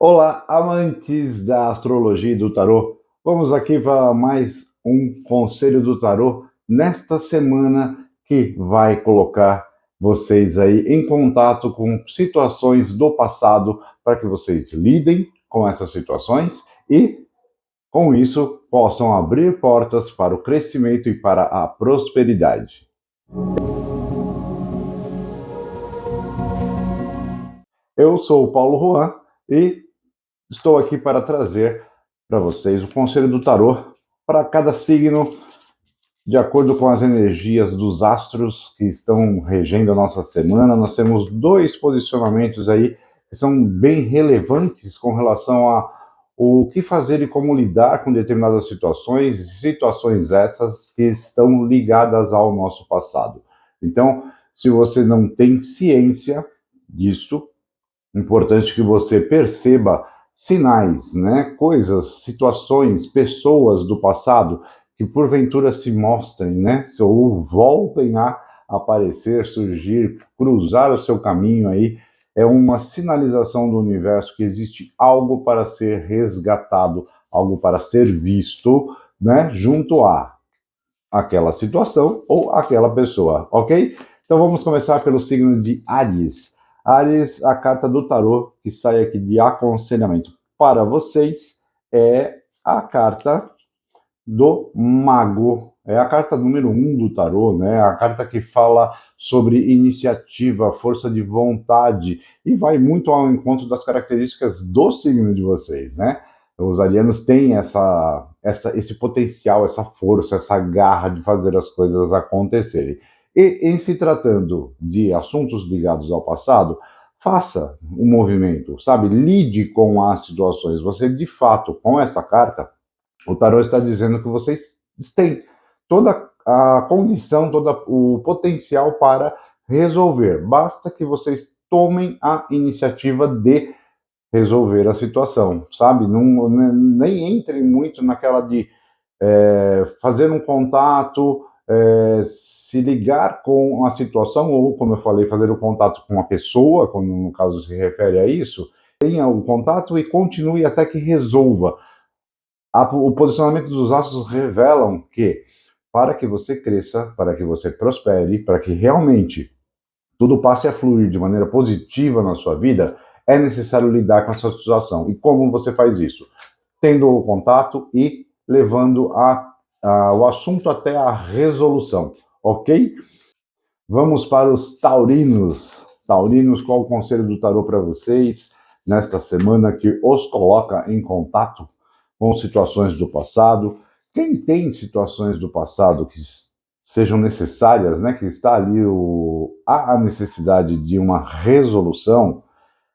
Olá, amantes da astrologia e do tarô. Vamos aqui para mais um conselho do tarô nesta semana que vai colocar vocês aí em contato com situações do passado para que vocês lidem com essas situações e com isso possam abrir portas para o crescimento e para a prosperidade. Eu sou o Paulo Juan e estou aqui para trazer para vocês o conselho do tarô para cada signo, de acordo com as energias dos astros que estão regendo a nossa semana. Nós temos dois posicionamentos aí que são bem relevantes com relação a o que fazer e como lidar com determinadas situações, situações essas que estão ligadas ao nosso passado. Então, se você não tem ciência disso, importante que você perceba sinais, né, coisas, situações, pessoas do passado que porventura se mostrem, né, ou voltem a aparecer, surgir, cruzar o seu caminho aí, é uma sinalização do universo que existe algo para ser resgatado, algo para ser visto, né, junto a aquela situação ou aquela pessoa, ok? Então vamos começar pelo signo de Áries. Áries, a carta do tarô que sai aqui de aconselhamento para vocês é a carta do Mago. É a carta número 1 do tarô, né? A carta que fala sobre iniciativa, força de vontade e vai muito ao encontro das características do signo de vocês, né? Os arianos têm esse potencial, essa força, essa garra de fazer as coisas acontecerem. E em se tratando de assuntos ligados ao passado, faça um movimento, sabe? Lide com as situações. Você, de fato, com essa carta, o tarô está dizendo que vocês têm toda a condição, todo o potencial para resolver. Basta que vocês tomem a iniciativa de resolver a situação, sabe? Não, nem entrem muito naquela de fazer um contato, se ligar com a situação, ou, como eu falei, fazer o contato com a pessoa, quando no caso se refere a isso, tenha o contato e continue até que resolva. O posicionamento dos astros revelam que para que você cresça, para que você prospere, para que realmente tudo passe a fluir de maneira positiva na sua vida, é necessário lidar com essa situação. E como você faz isso? Tendo o contato e levando o assunto até a resolução, ok? Vamos para os taurinos. Taurinos, qual o conselho do tarô para vocês nesta semana que os coloca em contato com situações do passado? Quem tem situações do passado que sejam necessárias, né, que está ali há a necessidade de uma resolução,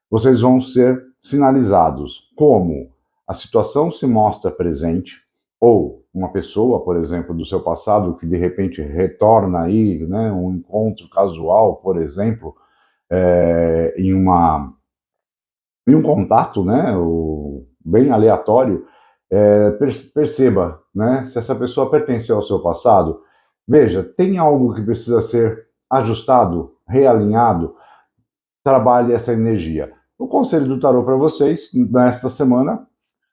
vocês vão ser sinalizados como a situação se mostra presente, ou uma pessoa, por exemplo, do seu passado que de repente retorna aí, né, um encontro casual, por exemplo, em um contato, né, bem aleatório, perceba, né, se essa pessoa pertenceu ao seu passado. Veja, tem algo que precisa ser ajustado, realinhado, trabalhe essa energia. O conselho do tarô para vocês nesta semana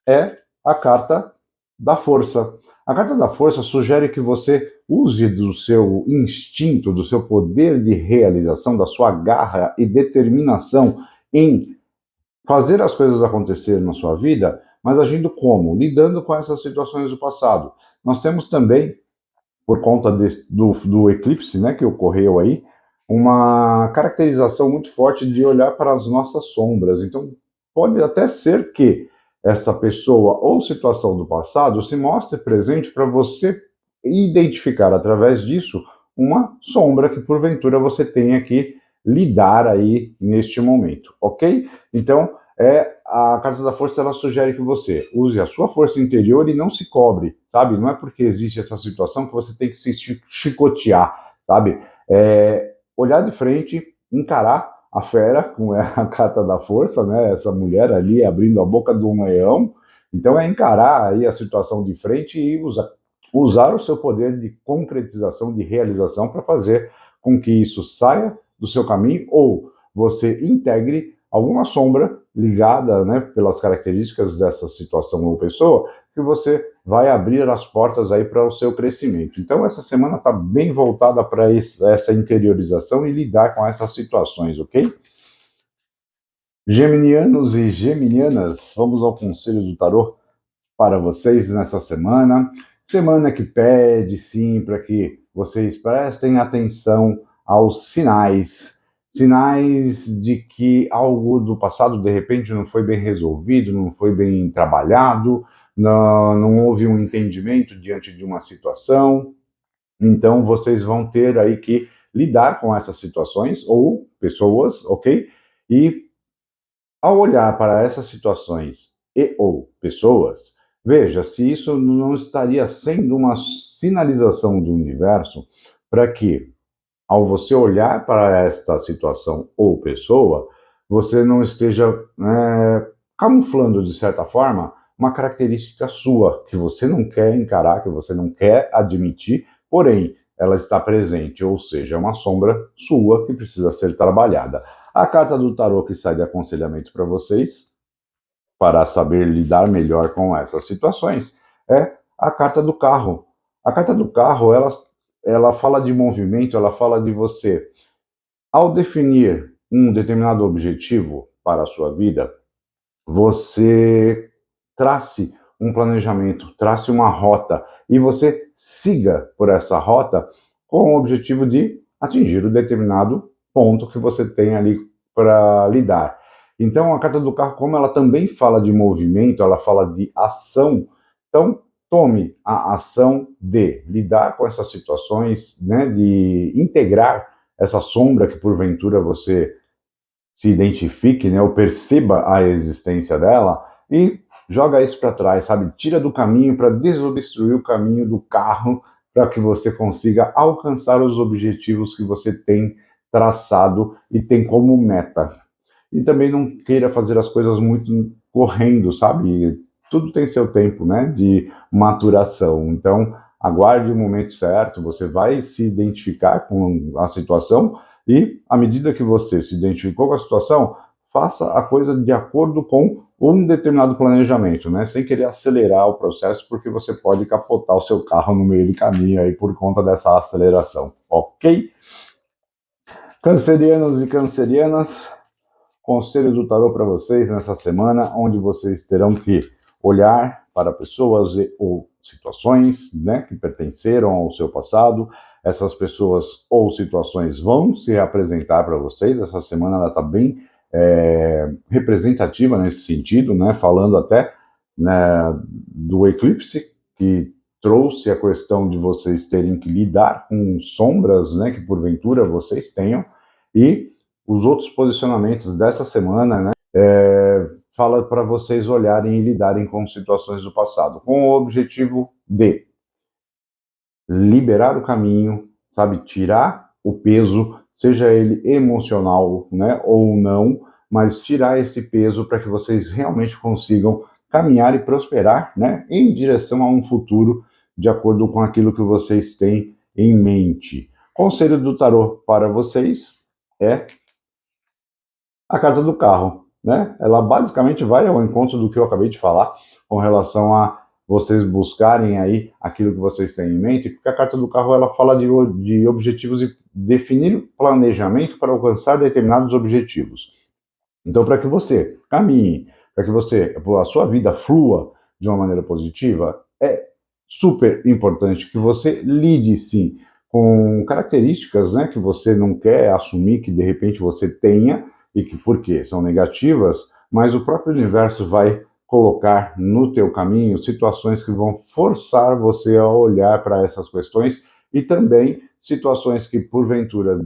é a carta da força. A carta da força sugere que você use do seu instinto, do seu poder de realização, da sua garra e determinação em fazer as coisas acontecer na sua vida, mas agindo como? Lidando com essas situações do passado. Nós temos também, por conta do eclipse, né, que ocorreu aí, uma caracterização muito forte de olhar para as nossas sombras. Então, pode até ser que essa pessoa ou situação do passado se mostre presente para você identificar através disso uma sombra que porventura você tenha que lidar aí neste momento, ok? Então, a carta da força ela sugere que você use a sua força interior e não se cobre, sabe? Não é porque existe essa situação que você tem que se chicotear, sabe? Olhar de frente, encarar a fera, como é a carta da força, né? Essa mulher ali abrindo a boca de um leão. Então é encarar aí a situação de frente e usar o seu poder de concretização, de realização para fazer com que isso saia do seu caminho ou você integre alguma sombra ligada, né, pelas características dessa situação ou pessoa, que você vai abrir as portas aí para o seu crescimento. Então, essa semana está bem voltada para essa interiorização e lidar com essas situações, ok? Geminianos e geminianas, vamos ao conselho do tarô para vocês nessa semana. Semana que pede, sim, para que vocês prestem atenção aos sinais. Sinais de que algo do passado, de repente, não foi bem resolvido, não foi bem trabalhado, não houve um entendimento diante de uma situação. Então, vocês vão ter aí que lidar com essas situações ou pessoas, ok? E ao olhar para essas situações e ou pessoas, veja se isso não estaria sendo uma sinalização do universo para que, ao você olhar para esta situação ou pessoa, você não esteja camuflando, de certa forma, uma característica sua, que você não quer encarar, que você não quer admitir, porém, ela está presente, ou seja, é uma sombra sua que precisa ser trabalhada. A carta do tarô que sai de aconselhamento para vocês, para saber lidar melhor com essas situações, é a carta do carro. A carta do carro, ela fala de movimento, ela fala de você. Ao definir um determinado objetivo para a sua vida, você trace um planejamento, trace uma rota e você siga por essa rota com o objetivo de atingir o determinado ponto que você tem ali para lidar. Então, a carta do carro, como ela também fala de movimento, ela fala de ação, então tome a ação de lidar com essas situações, né, de integrar essa sombra que porventura você se identifique, né, ou perceba a existência dela e joga isso para trás, sabe? Tira do caminho para desobstruir o caminho do carro para que você consiga alcançar os objetivos que você tem traçado e tem como meta. E também não queira fazer as coisas muito correndo, sabe? Tudo tem seu tempo, né, de maturação. Então, aguarde o momento certo, você vai se identificar com a situação e, à medida que você se identificou com a situação, faça a coisa de acordo com um determinado planejamento, né? Sem querer acelerar o processo, porque você pode capotar o seu carro no meio do caminho aí por conta dessa aceleração, ok? Cancerianos e cancerianas, conselho do tarô para vocês nessa semana, onde vocês terão que olhar para pessoas ou situações, né, que pertenceram ao seu passado. Essas pessoas ou situações vão se apresentar para vocês. Essa semana ela está bem representativa nesse sentido, né, falando até, né, do eclipse, que trouxe a questão de vocês terem que lidar com sombras, né, que porventura vocês tenham, e os outros posicionamentos dessa semana, né, fala para vocês olharem e lidarem com situações do passado, com o objetivo de liberar o caminho, sabe, tirar o peso, seja ele emocional, né, ou não, mas tirar esse peso para que vocês realmente consigam caminhar e prosperar, né, em direção a um futuro de acordo com aquilo que vocês têm em mente. Conselho do tarô para vocês é a carta do carro, né? Ela basicamente vai ao encontro do que eu acabei de falar com relação a vocês buscarem aí aquilo que vocês têm em mente, porque a carta do carro ela fala de objetivos e definir planejamento para alcançar determinados objetivos. Então, para que você caminhe, para que a sua vida flua de uma maneira positiva, é super importante que você lide sim com características, né, que você não quer assumir que de repente você tenha e que por quê? São negativas, mas o próprio universo vai colocar no teu caminho situações que vão forçar você a olhar para essas questões e também situações que porventura,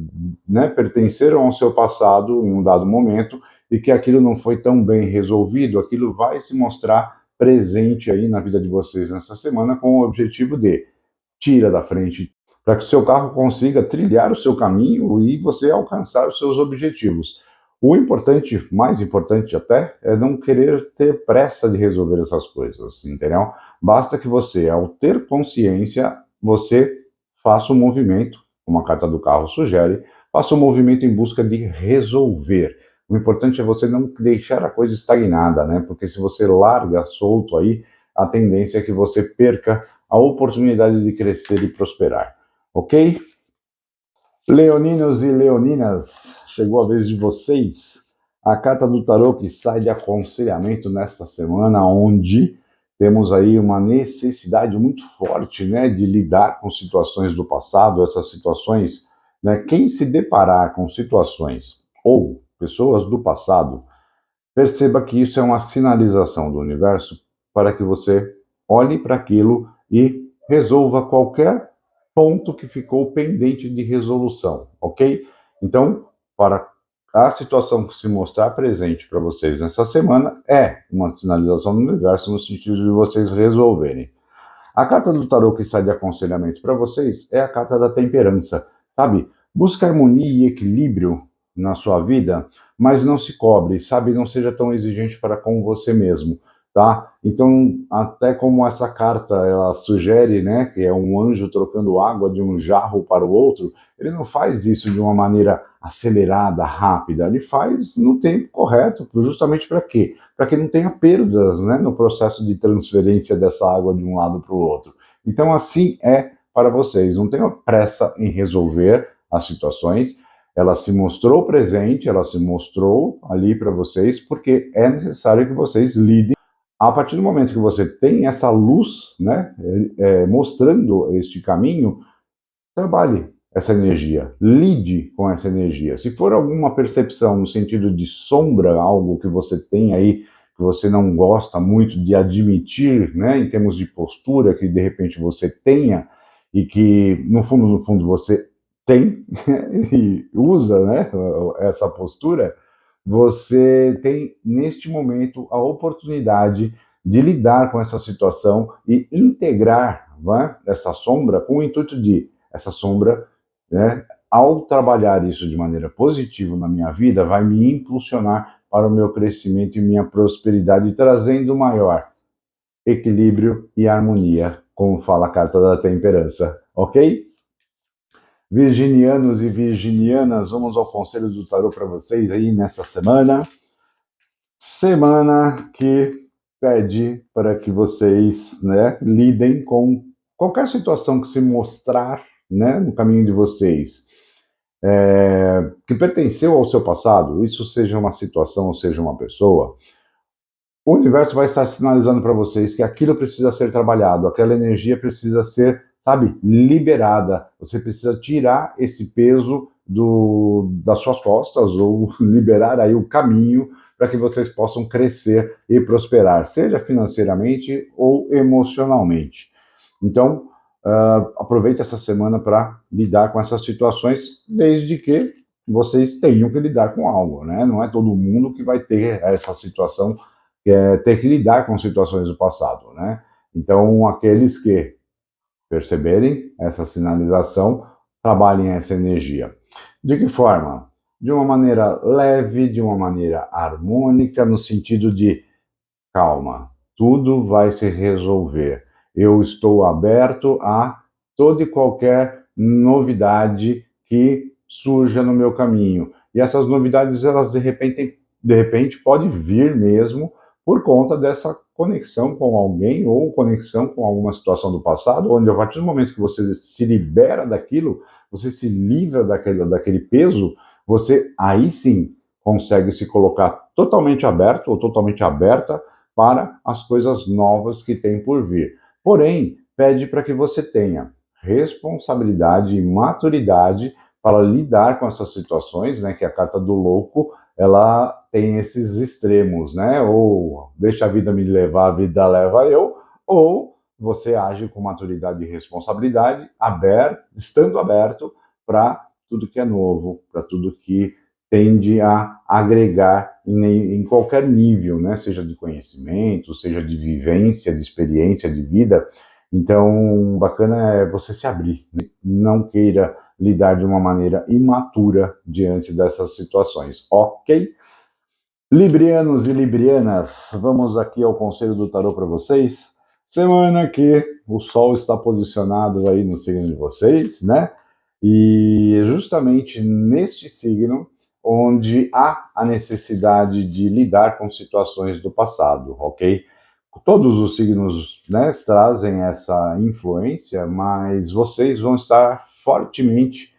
né, pertenceram ao seu passado em um dado momento e que aquilo não foi tão bem resolvido, aquilo vai se mostrar presente aí na vida de vocês nessa semana com o objetivo de tira da frente para que o seu carro consiga trilhar o seu caminho e você alcançar os seus objetivos. O importante, mais importante até, é não querer ter pressa de resolver essas coisas, entendeu? Basta que você, ao ter consciência, você faça um movimento, como a carta do carro sugere, faça um movimento em busca de resolver. O importante é você não deixar a coisa estagnada, né? Porque se você larga solto aí, a tendência é que você perca a oportunidade de crescer e prosperar, ok? Leoninos e leoninas, chegou a vez de vocês. A carta do tarô que sai de aconselhamento nesta semana, onde temos aí uma necessidade muito forte, né, de lidar com situações do passado, essas situações, né, quem se deparar com situações ou pessoas do passado, perceba que isso é uma sinalização do universo para que você olhe para aquilo e resolva qualquer ponto que ficou pendente de resolução, ok? Então, para a situação que se mostrar presente para vocês nessa semana é uma sinalização do universo no sentido de vocês resolverem. A carta do tarô que sai de aconselhamento para vocês é a carta da temperança, sabe? Busca harmonia e equilíbrio na sua vida, mas não se cobre, sabe? Não seja tão exigente para com você mesmo, tá? Então, até como essa carta ela sugere, né, que é um anjo trocando água de um jarro para o outro, ele não faz isso de uma maneira acelerada, rápida, ele faz no tempo correto, justamente para quê? Para que não tenha perdas, né, no processo de transferência dessa água de um lado para o outro. Então, assim é para vocês. Não tenham pressa em resolver as situações. Ela se mostrou presente, ela se mostrou ali para vocês, porque é necessário que vocês lidem. A partir do momento que você tem essa luz, né, mostrando este caminho, trabalhe essa energia, lide com essa energia. Se for alguma percepção no sentido de sombra, algo que você tem aí, que você não gosta muito de admitir, né, em termos de postura, que de repente você tenha, e que no fundo você tem e usa, né, essa postura, você tem neste momento a oportunidade de lidar com essa situação e integrar, né, essa sombra com o intuito de essa sombra, né, ao trabalhar isso de maneira positiva na minha vida, vai me impulsionar para o meu crescimento e minha prosperidade, trazendo maior equilíbrio e harmonia, como fala a carta da temperança, ok? Virginianos e virginianas, vamos ao conselho do tarô para vocês aí nessa semana. Semana que pede para que vocês, né, lidem com qualquer situação que se mostrar, né, no caminho de vocês, que pertenceu ao seu passado, isso seja uma situação ou seja uma pessoa, o universo vai estar sinalizando para vocês que aquilo precisa ser trabalhado, aquela energia precisa ser, sabe, liberada. Você precisa tirar esse peso das suas costas ou liberar aí o caminho para que vocês possam crescer e prosperar, seja financeiramente ou emocionalmente. Então, aproveite essa semana para lidar com essas situações, desde que vocês tenham que lidar com algo, né? Não é todo mundo que vai ter essa situação, que é ter que lidar com situações do passado, né? Então, aqueles que perceberem essa sinalização, trabalhem essa energia. De que forma? De uma maneira leve, de uma maneira harmônica, no sentido de calma, tudo vai se resolver. Eu estou aberto a toda e qualquer novidade que surja no meu caminho. E essas novidades, elas de repente pode vir mesmo por conta dessa conexão com alguém ou conexão com alguma situação do passado, onde a partir do momento que você se libera daquilo, você se livra daquele peso, você aí sim consegue se colocar totalmente aberto ou totalmente aberta para as coisas novas que tem por vir. Porém, pede para que você tenha responsabilidade e maturidade para lidar com essas situações, né, que a carta do louco, ela tem esses extremos, né, ou deixa a vida me levar, a vida leva eu, ou você age com maturidade e responsabilidade, estando aberto para tudo que é novo, para tudo que tende a agregar em qualquer nível, né? Seja de conhecimento, seja de vivência, de experiência de vida. Então, bacana é você se abrir, né? Não queira lidar de uma maneira imatura diante dessas situações, ok? Librianos e librianas, vamos aqui ao conselho do tarô para vocês. Semana que o Sol está posicionado aí no signo de vocês, né? E justamente neste signo onde há a necessidade de lidar com situações do passado, ok? Todos os signos, né, trazem essa influência, mas vocês vão estar fortemente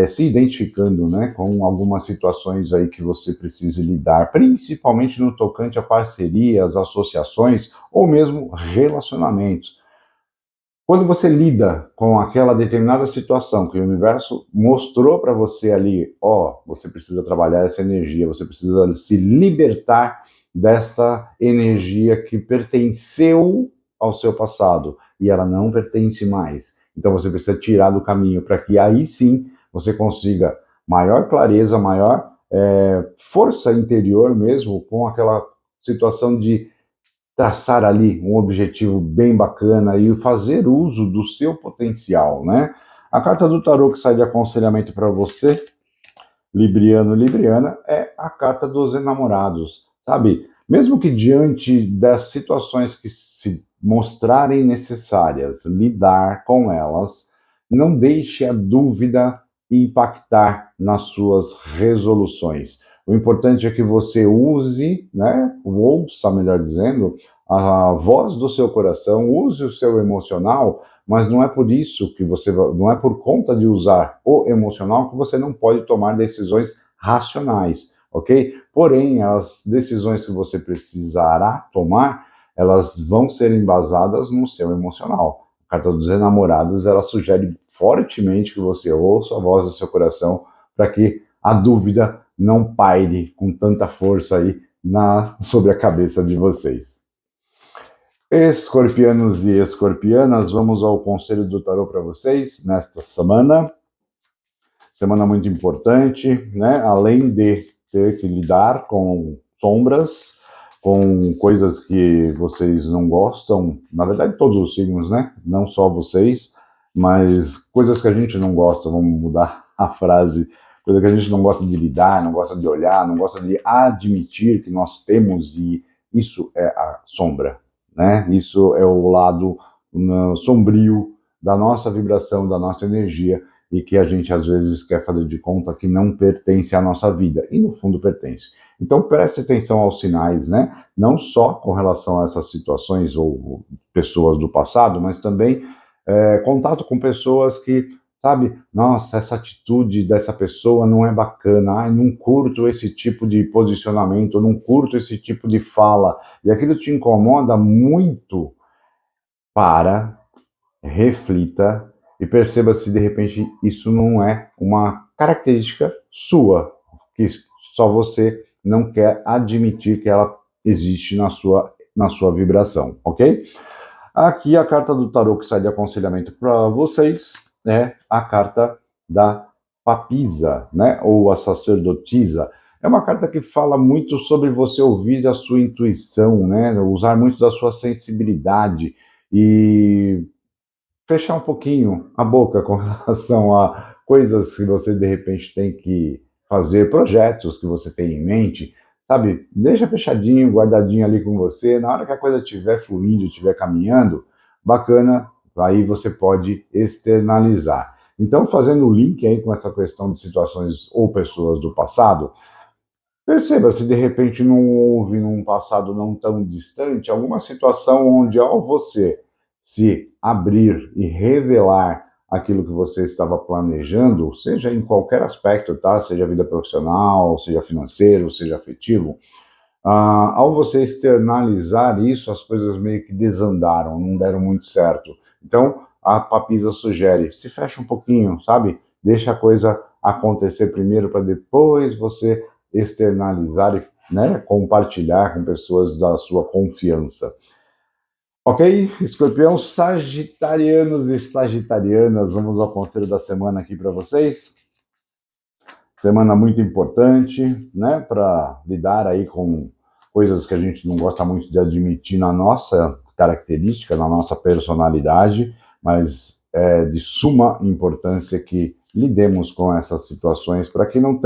se identificando, né, com algumas situações aí que você precise lidar, principalmente no tocante a parcerias, associações ou mesmo relacionamentos. Quando você lida com aquela determinada situação que o universo mostrou para você ali, ó, você precisa trabalhar essa energia, você precisa se libertar dessa energia que pertenceu ao seu passado e ela não pertence mais. Então você precisa tirar do caminho para que aí sim você consiga maior clareza, maior força interior mesmo com aquela situação de traçar ali um objetivo bem bacana e fazer uso do seu potencial, né? A carta do tarô que sai de aconselhamento para você, Libriano, Libriana, é a carta dos enamorados, sabe? Mesmo que diante das situações que se mostrarem necessárias, lidar com elas, não deixe a dúvida impactar nas suas resoluções. O importante é que você use, né, ouça, melhor dizendo, a voz do seu coração, use o seu emocional, mas não é por isso que você, não é por conta de usar o emocional que você não pode tomar decisões racionais, ok? Porém, as decisões que você precisará tomar, elas vão ser embasadas no seu emocional. A carta dos enamorados, ela sugere fortemente que você ouça a voz do seu coração para que a dúvida não paire com tanta força aí sobre a cabeça de vocês. Escorpianos e escorpianas, vamos ao conselho do tarô para vocês nesta semana. Semana muito importante, né? Além de ter que lidar com sombras, com coisas que vocês não gostam, na verdade todos os signos, né? Não só vocês, mas coisas que a gente não gosta, vamos mudar a frase, coisa que a gente não gosta de lidar, não gosta de olhar, não gosta de admitir que nós temos, e isso é a sombra, né? Isso é o lado sombrio da nossa vibração, da nossa energia, e que a gente às vezes quer fazer de conta que não pertence à nossa vida, e no fundo pertence. Então preste atenção aos sinais, né? Não só com relação a essas situações ou pessoas do passado, mas também contato com pessoas que, sabe, nossa, essa atitude dessa pessoa não é bacana, ai, não curto esse tipo de posicionamento, não curto esse tipo de fala, e aquilo te incomoda muito. Para, reflita e perceba se de repente isso não é uma característica sua, que só você não quer admitir que ela existe na sua vibração, ok? Aqui a carta do tarô que sai de aconselhamento para vocês é a carta da papisa, né? Ou a sacerdotisa. É uma carta que fala muito sobre você ouvir a sua intuição, né? Usar muito da sua sensibilidade e fechar um pouquinho a boca com relação a coisas que você de repente tem que fazer, projetos que você tem em mente, sabe? Deixa fechadinho, guardadinho ali com você. Na hora que a coisa estiver fluindo, estiver caminhando, bacana, aí você pode externalizar. Então, fazendo o link aí com essa questão de situações ou pessoas do passado, perceba se de repente não houve num passado não tão distante alguma situação onde, ao você se abrir e revelar aquilo que você estava planejando, seja em qualquer aspecto, tá? Seja vida profissional, seja financeiro, seja afetivo, ao você externalizar isso, as coisas meio que desandaram, não deram muito certo. Então, a papisa sugere, se fecha um pouquinho, sabe? Deixa a coisa acontecer primeiro para depois você externalizar e, né, compartilhar com pessoas da sua confiança. Ok? Escorpião, sagitarianos e sagitarianas, vamos ao conselho da semana aqui para vocês. Semana muito importante, né, para lidar aí com coisas que a gente não gosta muito de admitir na nossa característica, na nossa personalidade, mas é de suma importância que lidemos com essas situações para que não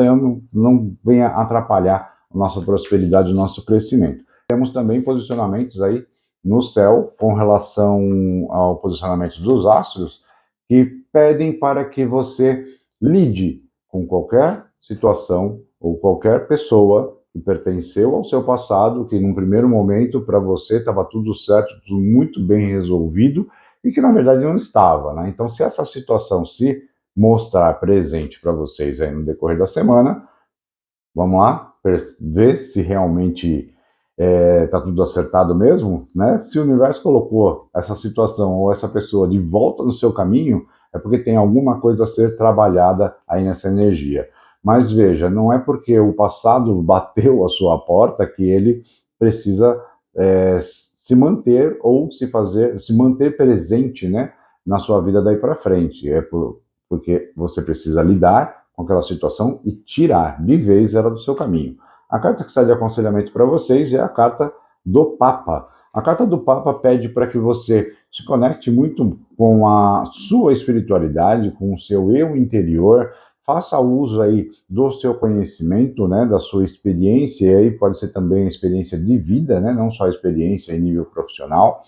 venha atrapalhar a nossa prosperidade, o nosso crescimento. Temos também posicionamentos aí no céu com relação ao posicionamento dos astros que pedem para que você lide com qualquer situação ou qualquer pessoa que pertenceu ao seu passado, que num primeiro momento para você estava tudo certo, tudo muito bem resolvido, e que na verdade não estava, né? Então, se essa situação se mostrar presente para vocês aí no decorrer da semana, vamos lá, ver se realmente está tudo acertado mesmo, né? Se o universo colocou essa situação ou essa pessoa de volta no seu caminho, é porque tem alguma coisa a ser trabalhada aí nessa energia. Mas veja, não é porque o passado bateu a sua porta que ele precisa se manter ou se manter presente, né, na sua vida daí para frente. Porque você precisa lidar com aquela situação e tirar de vez ela do seu caminho. A carta que está de aconselhamento para vocês é a carta do Papa. A carta do Papa pede para que você se conecte muito com a sua espiritualidade, com o seu eu interior, faça uso aí do seu conhecimento, né, da sua experiência, e aí pode ser também experiência de vida, né, não só experiência em nível profissional.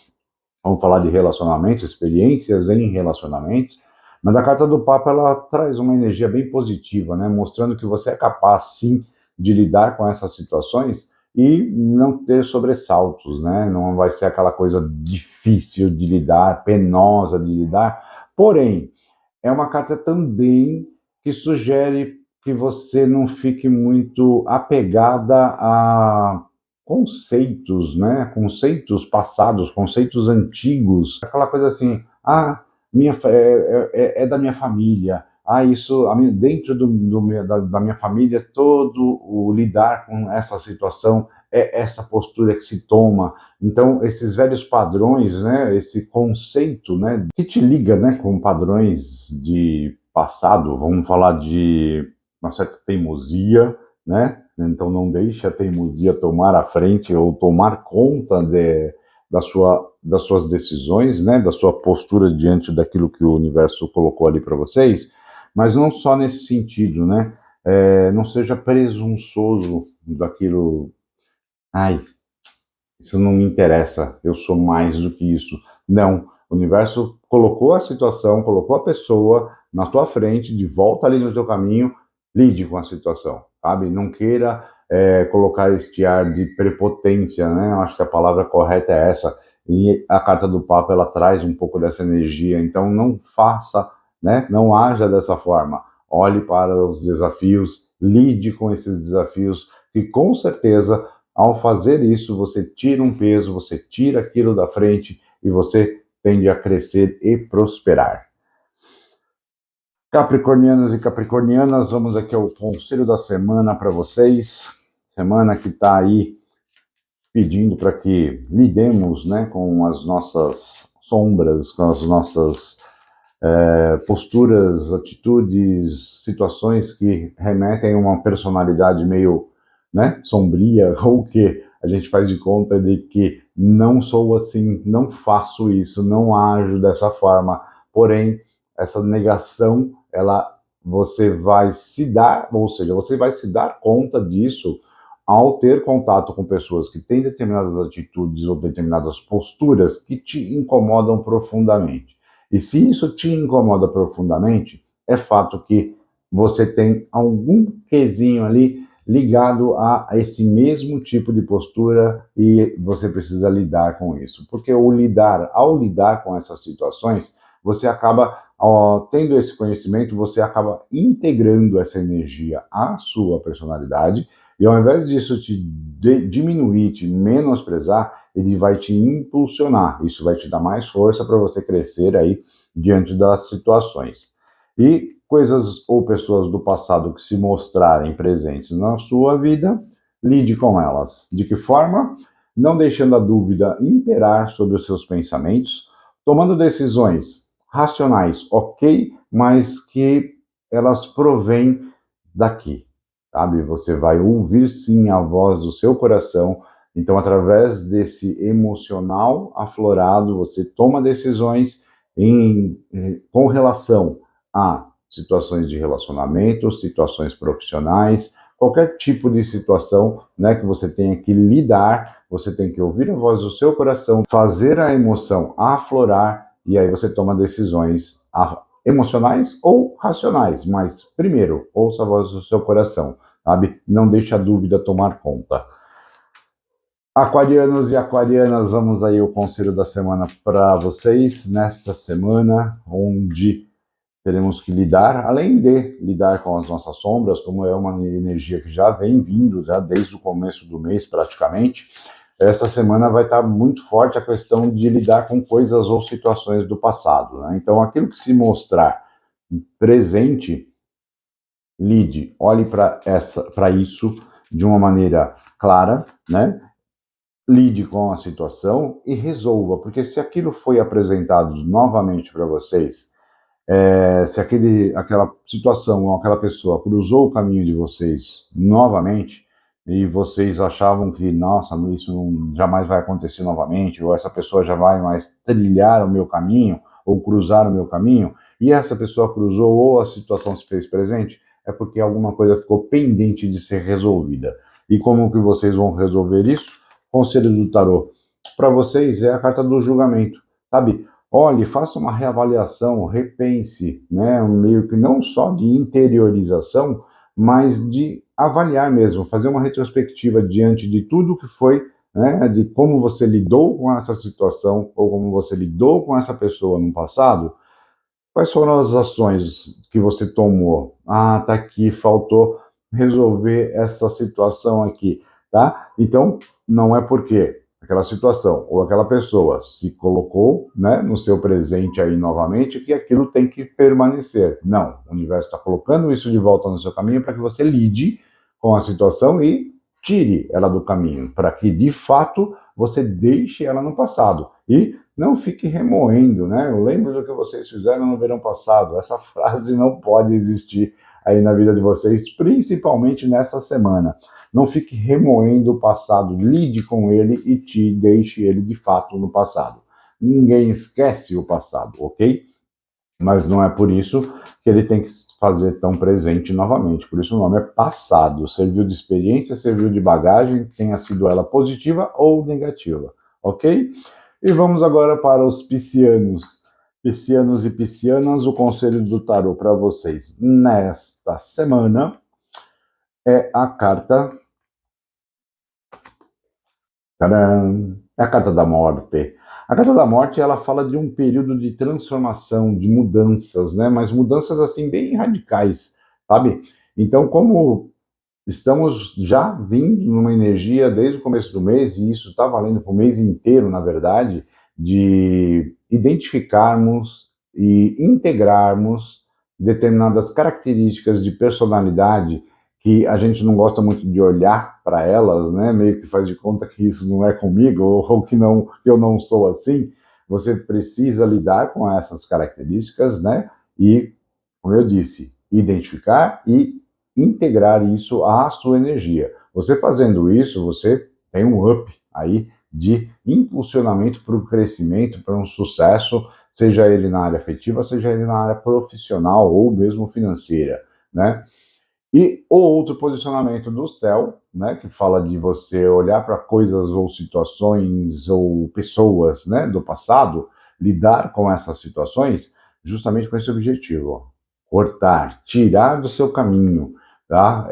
Vamos falar de relacionamentos, experiências em relacionamentos. Mas a carta do Papa, ela traz uma energia bem positiva, né, mostrando que você é capaz, sim, de lidar com essas situações e não ter sobressaltos, né? Não vai ser aquela coisa difícil de lidar, penosa de lidar. Porém, é uma carta também que sugere que você não fique muito apegada a conceitos, né? Conceitos passados, conceitos antigos. Aquela coisa assim, é da minha família. Isso, dentro da minha família, todo o lidar com essa situação é essa postura que se toma. Então, esses velhos padrões, né, esse conceito, né, que te liga, né, com padrões de passado, vamos falar de uma certa teimosia, né? Então, não deixe a teimosia tomar a frente ou tomar conta das suas decisões, né, da sua postura diante daquilo que o universo colocou ali para vocês, mas não só nesse sentido, né? Não seja presunçoso daquilo. Ai, isso não me interessa, eu sou mais do que isso. Não, o universo colocou a situação, colocou a pessoa na tua frente, de volta ali no teu caminho, lide com a situação, sabe? Não queira colocar este ar de prepotência, né? Eu acho que a palavra correta é essa. E a carta do Papa, ela traz um pouco dessa energia, então não faça, né? Não haja dessa forma. Olhe para os desafios, lide com esses desafios, e com certeza ao fazer isso, você tira um peso, você tira aquilo da frente e você tende a crescer e prosperar. Capricornianos e capricornianas, vamos aqui ao conselho da semana para vocês. Semana que está aí pedindo para que lidemos, né, com as nossas sombras, com as nossas posturas, atitudes, situações que remetem a uma personalidade meio, né, sombria, ou que a gente faz de conta de que não sou assim, não faço isso, não ajo dessa forma. Porém, essa negação, você vai se dar, ou seja, você vai se dar conta disso ao ter contato com pessoas que têm determinadas atitudes ou determinadas posturas que te incomodam profundamente. E se isso te incomoda profundamente, é fato que você tem algum quesinho ali ligado a esse mesmo tipo de postura e você precisa lidar com isso. Porque ao lidar com essas situações, você acaba, tendo esse conhecimento, você acaba integrando essa energia à sua personalidade e ao invés disso te diminuir, te menosprezar, ele vai te impulsionar. Isso vai te dar mais força para você crescer aí diante das situações. E coisas ou pessoas do passado que se mostrarem presentes na sua vida, lide com elas. De que forma? Não deixando a dúvida imperar sobre os seus pensamentos, tomando decisões racionais, ok, mas que elas provêm daqui, sabe? Você vai ouvir sim a voz do seu coração. Então, através desse emocional aflorado, você toma decisões com relação a situações de relacionamento, situações profissionais, qualquer tipo de situação, né, que você tenha que lidar, você tem que ouvir a voz do seu coração, fazer a emoção aflorar e aí você toma decisões emocionais ou racionais, mas primeiro, ouça a voz do seu coração, sabe? Não deixe a dúvida tomar conta. Aquarianos e aquarianas, vamos aí o conselho da semana para vocês, nesta semana, onde teremos que lidar, além de lidar com as nossas sombras, como é uma energia que já vem vindo, já desde o começo do mês praticamente, essa semana vai estar muito forte a questão de lidar com coisas ou situações do passado, né? Então, aquilo que se mostrar presente, lide, olhe para isso de uma maneira clara, né? Lide com a situação e resolva, porque se aquilo foi apresentado novamente para vocês, se aquela situação ou aquela pessoa cruzou o caminho de vocês novamente e vocês achavam que, nossa, isso jamais vai acontecer novamente, ou essa pessoa já vai mais trilhar o meu caminho, ou cruzar o meu caminho, e essa pessoa cruzou ou a situação se fez presente, é porque alguma coisa ficou pendente de ser resolvida. E como que vocês vão resolver isso? Conselho do tarô para vocês é a carta do julgamento, sabe? Olhe, faça uma reavaliação, repense, né? Meio que não só de interiorização, mas de avaliar mesmo, fazer uma retrospectiva diante de tudo que foi, né? De como você lidou com essa situação ou como você lidou com essa pessoa no passado. Quais foram as ações que você tomou? Ah, tá aqui, faltou resolver essa situação aqui, tá? Então, não é porque aquela situação ou aquela pessoa se colocou, né, no seu presente aí novamente que aquilo tem que permanecer. Não, o universo está colocando isso de volta no seu caminho para que você lide com a situação e tire ela do caminho, para que de fato você deixe ela no passado. E não fique remoendo, né? Eu lembro do que vocês fizeram no verão passado. Essa frase não pode existir aí na vida de vocês, principalmente nessa semana. Não fique remoendo o passado, lide com ele e te deixe ele de fato no passado. Ninguém esquece o passado, ok? Mas não é por isso que ele tem que fazer tão presente novamente. Por isso o nome é passado. Serviu de experiência, serviu de bagagem, tenha sido ela positiva ou negativa, ok? E vamos agora para os piscianos. Piscianos e piscianas, o conselho do tarô para vocês nesta semana é a carta. Tcharam, é a carta da morte. A carta da morte, ela fala de um período de transformação, de mudanças, né? Mas mudanças assim bem radicais, sabe? Então, como estamos já vindo numa energia desde o começo do mês, e isso está valendo para o mês inteiro, na verdade, de identificarmos e integrarmos determinadas características de personalidade que a gente não gosta muito de olhar para elas, né? Meio que faz de conta que isso não é comigo ou que não, que eu não sou assim. Você precisa lidar com essas características, né? E, como eu disse, identificar e integrar isso à sua energia. Você fazendo isso, você tem um up aí de impulsionamento para o crescimento, para um sucesso, seja ele na área afetiva, seja ele na área profissional ou mesmo financeira, né? E o outro posicionamento do céu, né, que fala de você olhar para coisas ou situações ou pessoas, né, do passado, lidar com essas situações, justamente com esse objetivo, ó, cortar, tirar do seu caminho, tá?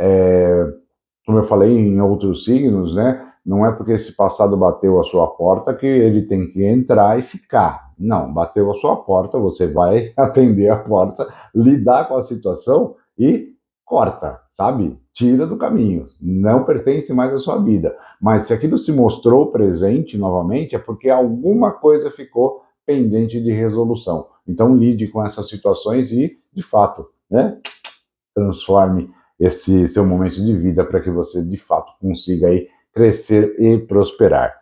Como eu falei em outros signos, né, não é porque esse passado bateu a sua porta que ele tem que entrar e ficar. Não, bateu a sua porta, você vai atender a porta, lidar com a situação e corta, sabe? Tira do caminho. Não pertence mais à sua vida. Mas se aquilo se mostrou presente novamente, é porque alguma coisa ficou pendente de resolução. Então lide com essas situações e, de fato, né, transforme esse seu momento de vida para que você, de fato, consiga aí crescer e prosperar.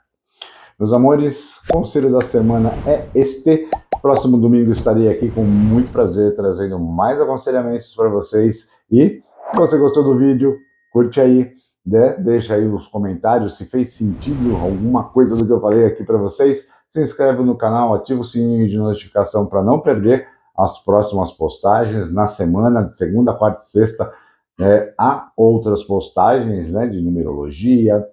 Meus amores, o conselho da semana é este. Próximo domingo estarei aqui com muito prazer trazendo mais aconselhamentos para vocês. E se você gostou do vídeo, curte aí, né? Deixa aí nos comentários se fez sentido alguma coisa do que eu falei aqui para vocês. Se inscreve no canal, ativa o sininho de notificação para não perder as próximas postagens na semana, de segunda, quarta e sexta. Há outras postagens, né, de numerologia,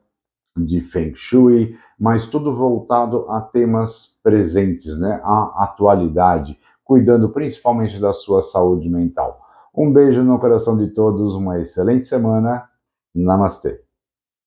de Feng Shui, mas tudo voltado a temas presentes, né, à atualidade, cuidando principalmente da sua saúde mental. Um beijo no coração de todos, uma excelente semana. Namastê.